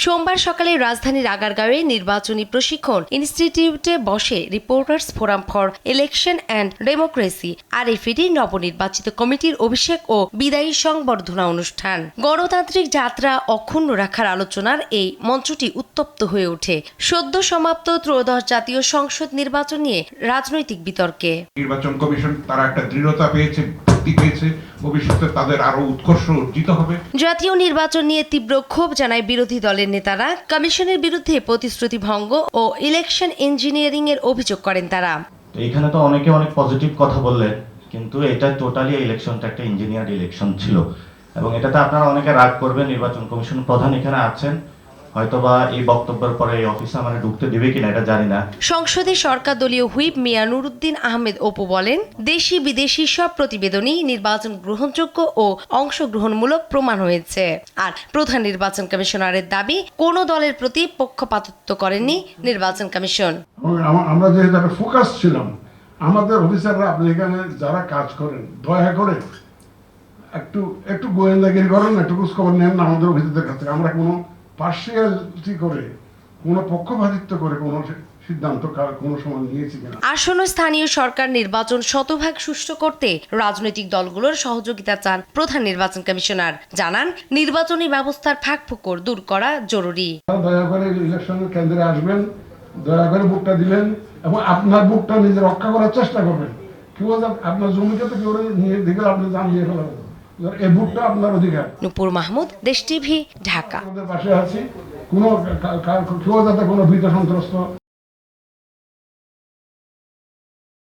সোমবার সকালে রাজধানীর আগারগাঁওয়ে নির্বাচনী প্রশিক্ষণ ইনস্টিটিউটে বসে reporters forum for election and democracy RFED নবনির্বাচিত কমিটির অভিষেক ও বিদায়ী সংবর্ধনা অনুষ্ঠান। গণতান্ত্রিক যাত্রা অক্ষুণ্ণ রাখার আলোচনার এই মঞ্চটি উত্তপ্ত হয়ে ওঠে সদ্য সমাপ্ত ত্রয়োদশ জাতীয় সংসদ নির্বাচন নিয়ে রাজনৈতিক বিতর্কে। নির্বাচন কমিশন তারা একটা দৃঢ়তা পেয়েছে, ভবিষ্যতে তাদের আরো উৎকর্ষ অর্জিত হবে। জাতীয় নির্বাচন নিয়ে তীব্র ক্ষোভ জানায় বিরোধী দলের নেতারা। কমিশনের বিরুদ্ধে প্রতিশ্রুতি ভঙ্গ ও ইলেকশন ইঞ্জিনিয়ারিং এর অভিযোগ করেন তারা। এইখানে তো অনেকে অনেক পজিটিভ কথা বললেন, কিন্তু এটা টোটালি ইলেকশনটা একটা ইঞ্জিনিয়ার ইলেকশন ছিল এবং এটাতে আপনারা অনেকে রাগ করবেন। নির্বাচন কমিশন প্রধান এখানে আছেন, হয়তোবা এই বক্তব্যের পরে এই অফিসে আমাদের ঢুকতে দিবে কিনা এটা জানি না। সংসদে সরকার দলীয় হুইপ মিয়া নুরুদ্দিন আহমেদ অপু বলেন, দেশি বিদেশি সব প্রতিবেদনই নির্বাচন গ্রহণযোগ্য ও অংশগ্রহণমূলক প্রমাণ হয়েছে। আর প্রধান নির্বাচন কমিশনারের দাবি, কোনো দলের প্রতি পক্ষপাতিত্ব করেননি নির্বাচন কমিশন। আমরা যেহেতু একটা ফোকাস ছিলাম, আমাদের অফিসাররা আপনি এখানে যারা কাজ করেন দয়া করে একটু গোয়েন্দাগিরি করেন, একটু খোঁজখবর নেন না আমাদের অফিসারদের কাছে। আমরা কোনো পার্সিয়ালিটি করে কোনো পক্ষপাতিত্ব করে কোনো সিদ্ধান্ত কোনো সময় নিয়েছি কিনা। আসন্ন স্থানীয় সরকার নির্বাচন শতভাগ সুষ্ঠু করতে রাজনৈতিক দলগুলোর সহযোগিতা চান প্রধান নির্বাচন কমিশনার। জানান, নির্বাচনী ব্যবস্থার ফাঁকফোকর দূর করা জরুরি। দয়া করে ইলেকশনের কেন্দ্রে আসবেন, দয়া করে ভোটটা দিলেন এবং আপনার ভোটটা নিজে রক্ষা করার চেষ্টা করবেন। কেউ আপনার জমিটা তো কেউ নিয়ে দিকে আপনি জান দিয়ে ফেলাবেন, এই ভোটটা আপনার অধিকার। নূপুর মাহমুদ, দেশ টিভি, ঢাকা। আমাদের পাশে আছি, কোনো কেউ যাতে কোনো ভীত সন্ত্রস্ত